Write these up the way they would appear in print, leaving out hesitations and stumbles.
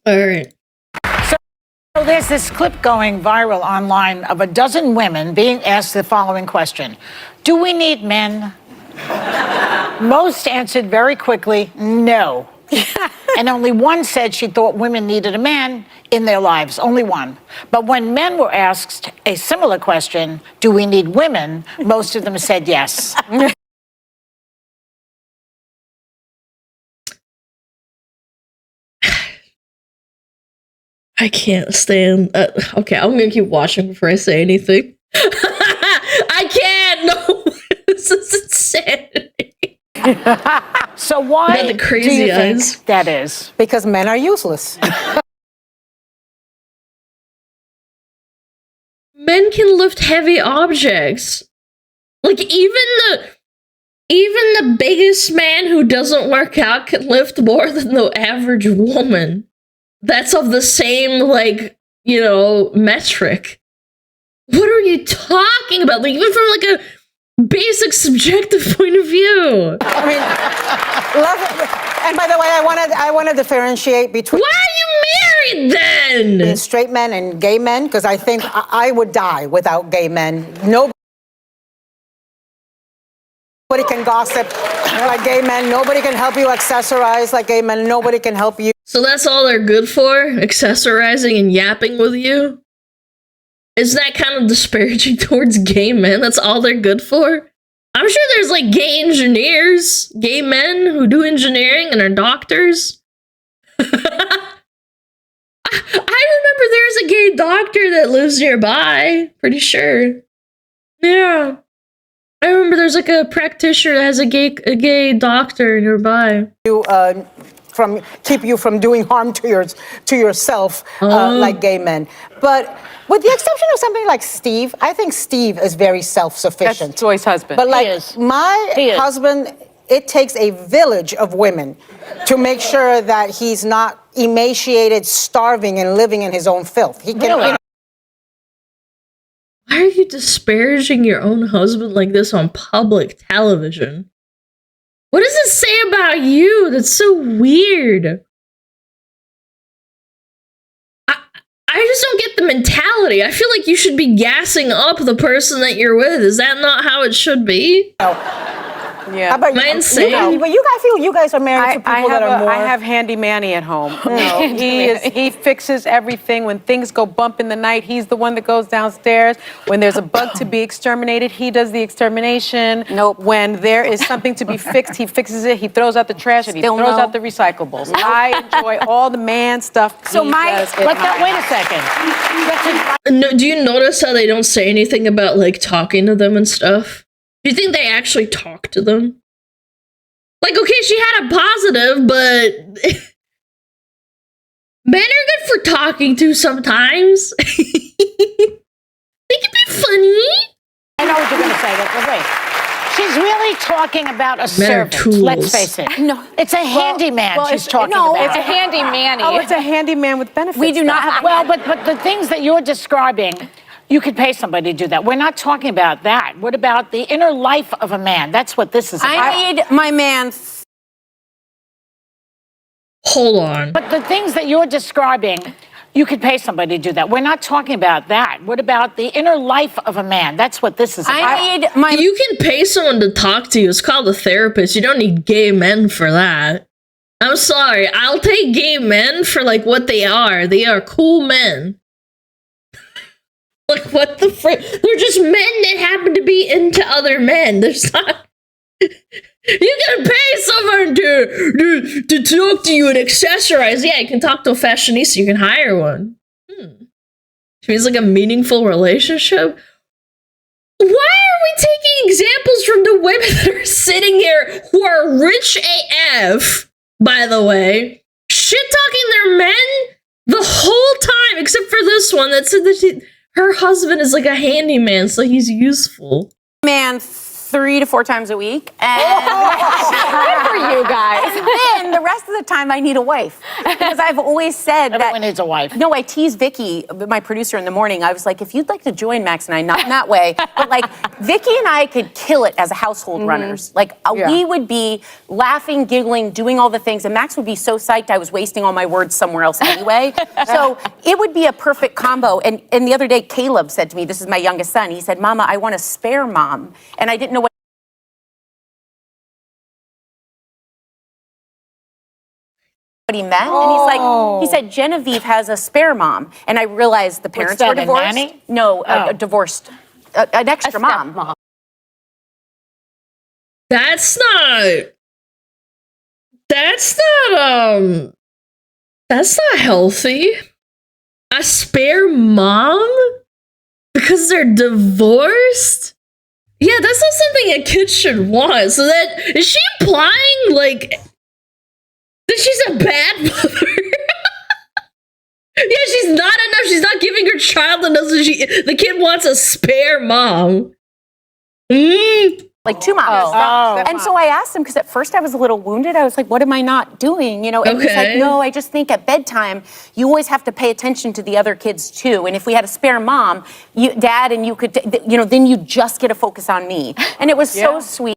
All right. So there's this clip going viral online of a dozen women being asked the following question: do we need men? Most answered very quickly, no. And only one said she thought women needed a man in their lives, only one. But when men were asked a similar question, do we need women, most of them said yes. I can't stand. Okay, I'm gonna keep watching before I say anything. I can't. No, this is insanity. So why the crazy do you eyes. think that is? Because men are useless. Men can lift heavy objects. Like even the biggest man who doesn't work out can lift more than the average woman. That's of the same, like, you know, metric. What are you talking about? Like, even from, like, a basic subjective point of view. I mean, and by the way, I want to differentiate between... Why are you married, then? ...straight men and gay men, because I think I would die without gay men. Nobody can gossip like gay men. Nobody can help you accessorize like gay men. Nobody can help you. So that's all they're good for? Accessorizing and yapping with you? Is that kind of disparaging towards gay men? That's all they're good for? I'm sure there's like gay engineers, gay men who do engineering and are doctors. I remember there's a gay doctor that lives nearby. Pretty sure. Yeah. I remember there's like a practitioner that has a gay doctor nearby. Keep you from doing harm to yourself like gay men. But with the exception of something like Steve, I think Steve is very self-sufficient. That's Joy's husband. But like my husband, it takes a village of women to make sure that he's not emaciated, starving, and living in his own filth. He can. Really? Why are you disparaging your own husband like this on public television? What does it say about you? That's so weird. I just don't get the mentality. I feel like you should be gassing up the person that you're with. Is that not how it should be? Yeah. How about Am I insane? But you guys feel you guys are married to people that are more... I have Handy Manny at home. No, he fixes everything. When things go bump in the night, he's the one that goes downstairs. When there's a bug to be exterminated, he does the extermination. Nope. When there is something to be fixed, he fixes it. He throws out the trash and he throws out the recyclables. I enjoy all the man stuff. So wait a second. No, do you notice how they don't say anything about like talking to them and stuff? Do you think they actually talk to them? Like, okay, she had a positive, but men are good for talking to sometimes. They can be funny. I know what you're going to say, but wait. She's really talking about a servant, let's face it. No. It's a handyman she's talking no, about. it's a handyman. Oh, it's a handyman with benefits. We do not have... Well, but the things that you're describing... You could pay somebody to do that. We're not talking about that. What about the inner life of a man? That's what this is about. I need my man. Hold on. But the things that you're describing, you could pay somebody to do that. We're not talking about that. What about the inner life of a man? That's what this is about. You can pay someone to talk to you. It's called a therapist. You don't need gay men for that. I'm sorry. I'll take gay men for like what they are. They are cool men. Like, what the frick? They're just men that happen to be into other men. There's not... You can pay someone to talk to you and accessorize. Yeah, you can talk to a fashionista. You can hire one. It means like a meaningful relationship. Why are we taking examples from the women that are sitting here who are rich AF, by the way, shit-talking their men the whole time, except for this one that said that her husband is like a handyman, so he's useful. Man 3 to 4 times a week. And Good for you guys. and then the rest of the time I need a wife. Because I've always said Everyone that. needs a wife. No, I tease Vicky, my producer, in the morning. I was like, if you'd like to join Max and I, not in that way, but like Vicky and I could kill it as a household runners. Like we would be laughing, giggling, doing all the things, and Max would be so psyched I was wasting all my words somewhere else anyway. So it would be a perfect combo. And the other day, Caleb said to me, this is my youngest son, he said, Mama, I want a spare mom. And I didn't know what he meant. And he's like, he said, Genevieve has a spare mom. And I realized the parents that, were a divorced. nanny? No, divorced. An extra mom. Stepmom. That's not healthy. A spare mom? Because they're divorced? Yeah, that's not something a kid should want. So that, is she implying, like, that she's a bad mother? Yeah, she's not enough. She's not giving her child enough, so the kid wants a spare mom. Like 2 moms. And so I asked him, because at first I was a little wounded. I was like, what am I not doing? You know, and he's like, no, I just think at bedtime, you always have to pay attention to the other kids too. And if we had a spare mom, dad, and you could, you know, then you just get a focus on me. And it was so sweet.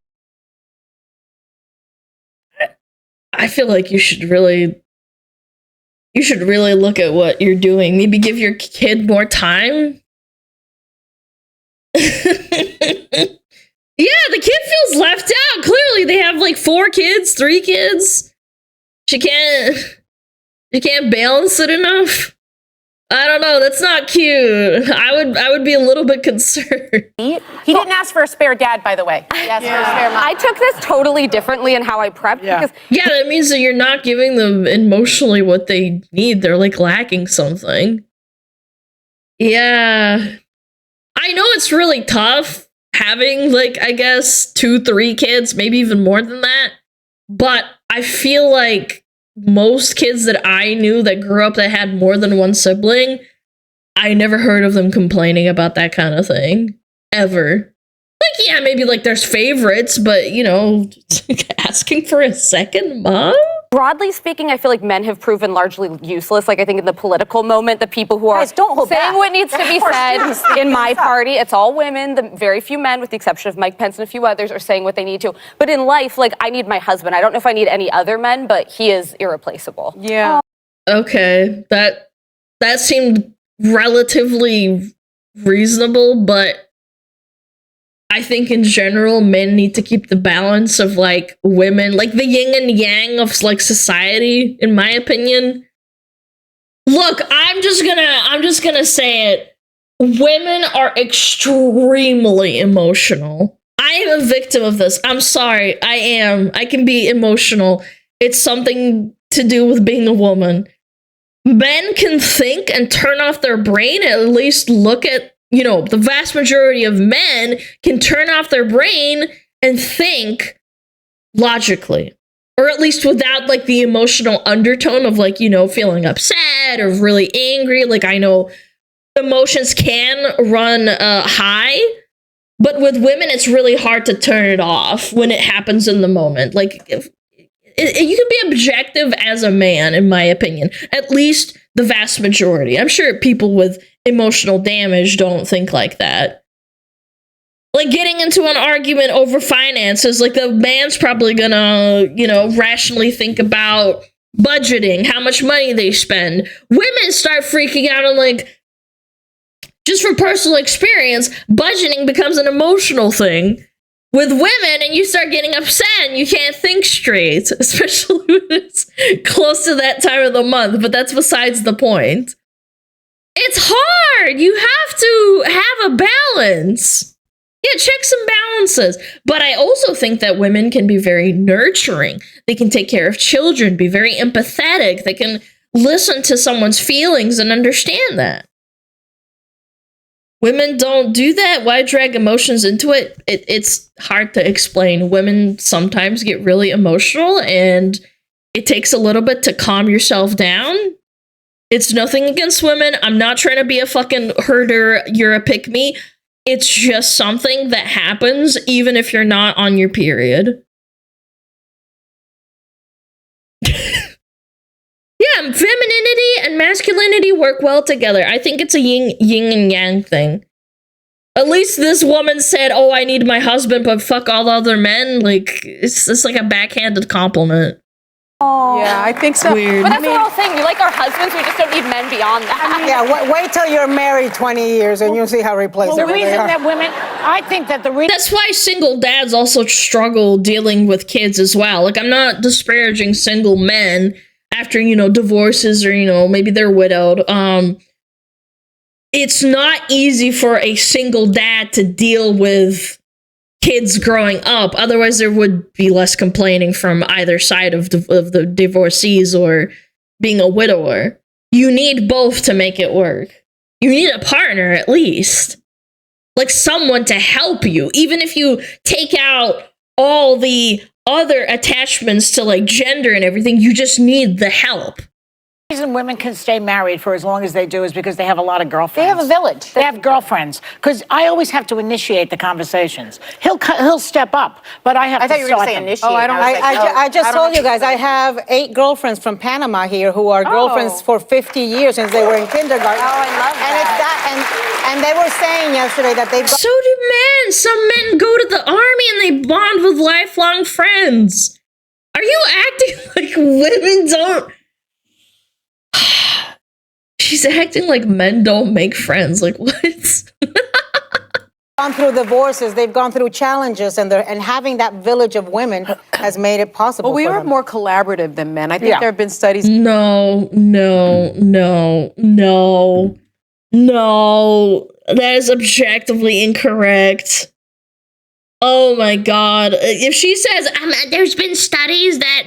I feel like you should really look at what you're doing. Maybe give your kid more time. Yeah, the kid feels left out. Clearly, they have like 4 kids, 3 kids. She can't balance it enough. I don't know. That's not cute. I would be a little bit concerned. He didn't ask for a spare dad, by the way. He asked for a spare mom. I took this totally differently in how I prepped because Yeah, that means that you're not giving them emotionally what they need. They're like lacking something. Yeah. I know it's really tough having, like, I guess 2, 3 kids, maybe even more than that. But I feel like most kids that I knew that grew up that had more than one sibling, I never heard of them complaining about that kind of thing. Ever. Like, yeah, maybe like there's favorites, but, you know, asking for a second mom? broadly speaking, I feel like men have proven largely useless. Like, I think in the political moment, the people who are Guys, don't hold saying back. what needs to be said in my party, it's all women. The very few men, with the exception of Mike Pence and a few others, are saying what they need to. But in life, like, I need my husband. I don't know if I need any other men, but he is irreplaceable. Yeah. Okay, that seemed relatively reasonable, but I think in general men need to keep the balance of like women, like the yin and yang of like society, in my opinion. Look, I'm just gonna say it. Women are extremely emotional. I am a victim of this. I'm sorry. I am. I can be emotional. It's something to do with being a woman. Men can think and turn off their brain, at least look at, you know, the vast majority of men can turn off their brain and think logically. Or at least without like the emotional undertone of like, you know, feeling upset or really angry. Like, I know emotions can run high, but with women, it's really hard to turn it off when it happens in the moment. Like, you can be objective as a man, in my opinion. At least the vast majority. I'm sure people with emotional damage don't think like that. Like, getting into an argument over finances, like, the man's probably gonna, you know, rationally think about budgeting, how much money they spend. Women start freaking out and, like, just from personal experience, budgeting becomes an emotional thing with women, and you start getting upset and you can't think straight, especially when it's close to that time of the month, but that's besides the point. It's hard. You have to have a balance. Yeah, checks and balances. But I also think that women can be very nurturing. They can take care of children, be very empathetic. They can listen to someone's feelings and understand that. Women don't do that. Why drag emotions into it? It's hard to explain. Women sometimes get really emotional, and it takes a little bit to calm yourself down. It's nothing against women. I'm not trying to be a fucking herder. You're a pick-me. it's just something that happens even if you're not on your period. Yeah, femininity and masculinity work well together. I think it's a yin and yang thing. At least this woman said, "Oh, I need my husband, but fuck all the other men." Like, it's like a backhanded compliment. Oh. Yeah, I think so. Weird. But that's the whole thing. We like our husbands, we just don't need men beyond that. Yeah, wait till you're married 20 years and you'll see how replaceable The they reason are. that women, I think that the reason. That's why single dads also struggle dealing with kids as well. Like, I'm not disparaging single men after, divorces or, maybe they're widowed. It's not easy for a single dad to deal with kids growing up. Otherwise, there would be less complaining from either side of the divorcees or being a widower. You need both to make it work. You need a partner, at least. Like, someone to help you. Even if you take out all the other attachments to, like, gender and everything, you just need the help. The reason women can stay married for as long as they do is because they have a lot of girlfriends. They have a village. They have girlfriends. Because I always have to initiate the conversations. He'll step up, but I have to thought you were going start to say them. initiate. Oh, I don't- I just told you guys, I have 8 girlfriends from Panama here who are girlfriends for 50 years since they were in kindergarten. Oh, I love And it's that. and they were saying yesterday that they've got So do men. Some men go to the army and they bond with lifelong friends. Are you acting like women don't? She's acting like men don't make friends. Like, what? gone through divorces, they've gone through challenges, and having that village of women has made it possible. Well, we for are them. more collaborative than men. I think Yeah. there have been studies. No. That is objectively incorrect. Oh my god. If she says, there's been studies that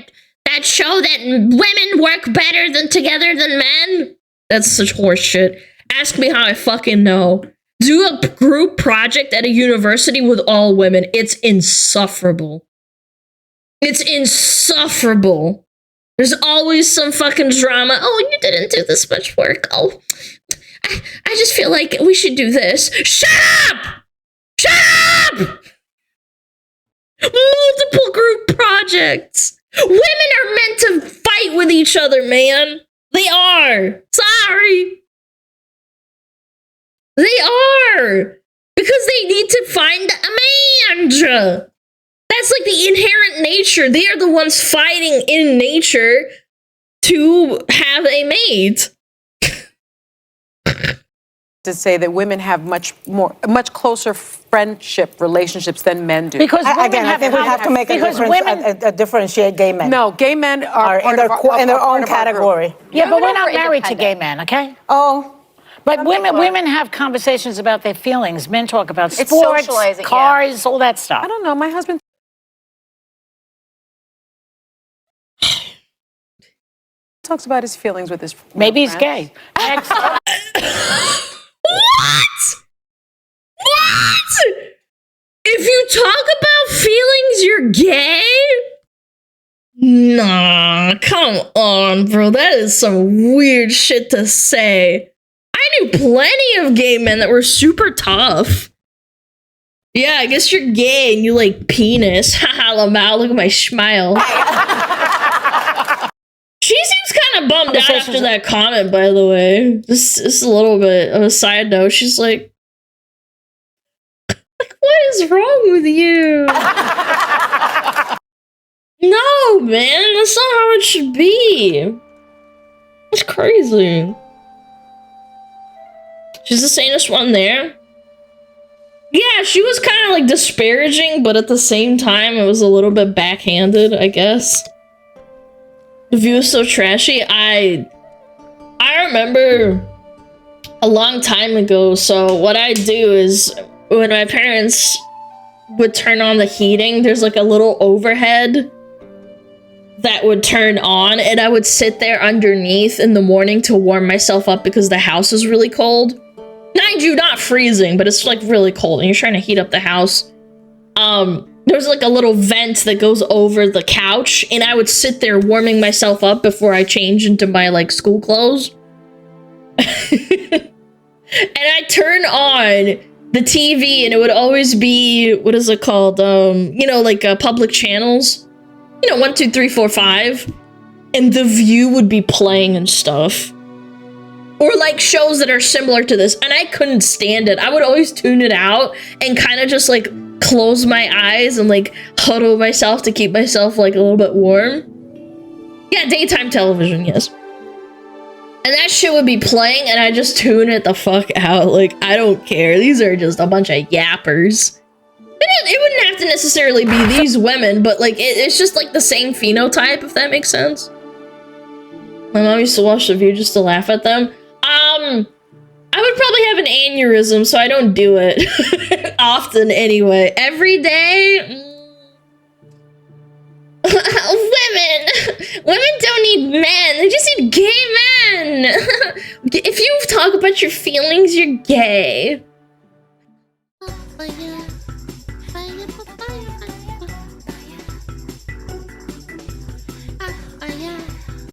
show that women work better together than men, that's such horseshit. Ask me how I fucking know. Do a group project at a university with all women. It's insufferable. It's insufferable. There's always some fucking drama. Oh, you didn't do this much work. Oh, I just feel like we should do this. Shut up! Shut up! Multiple group projects. Women are meant to fight with each other, man. They are. Sorry. They are. Because they need to find a man. That's like the inherent nature. They are the ones fighting in nature to have a mate. To say that women have much closer friendship relationships than men do. Because women Again, I think we have to make a because difference, women- differentiate gay men. No, gay men are in their own category. Yeah, but we're Women not are married to gay independent. men, okay? Oh, But women have conversations about their feelings. Men talk about It's sports, socializing, yeah. cars, all that stuff. I don't know. My husband talks about his feelings with his Maybe he's friends. gay. Next. What? If you talk about feelings, you're gay? Nah, come on, bro. That is some weird shit to say. I knew plenty of gay men that were super tough. Yeah, I guess you're gay and you like penis. Haha, Lamau, look at my smile. She seems kind of bummed out after that comment, by the way. Just a little bit of a side note. She's like, what is wrong with you? No, man, that's not how it should be. It's crazy. She's the sanest one there. Yeah, she was kind of like disparaging, but at the same time, it was a little bit backhanded, I guess. The view is so trashy. I remember a long time ago. So what I do is when my parents would turn on the heating, there's like a little overhead that would turn on, and I would sit there underneath in the morning to warm myself up because the house is really cold. Mind you, not freezing, but it's like really cold and you're trying to heat up the house. There's like a little vent that goes over the couch, and I would sit there warming myself up before I change into my like school clothes. And I turn on the TV, and it would always be, what is it called? You know, like public channels. You know, 1, 2, 3, 4, 5. And The View would be playing and stuff. Or like shows that are similar to this. And I couldn't stand it. I would always tune it out and kind of just like close my eyes and like huddle myself to keep myself like a little bit warm. Yeah, daytime television, yes. And that shit would be playing and I just tune it the fuck out. Like, I don't care. These are just a bunch of yappers. It wouldn't have to necessarily be these women, but like it's just like the same phenotype, if that makes sense. My mom used to watch The View just to laugh at them. I would probably have an aneurysm, so I don't do it often anyway. Every day? Women don't need men. They just need gay men. If you talk about your feelings, you're gay.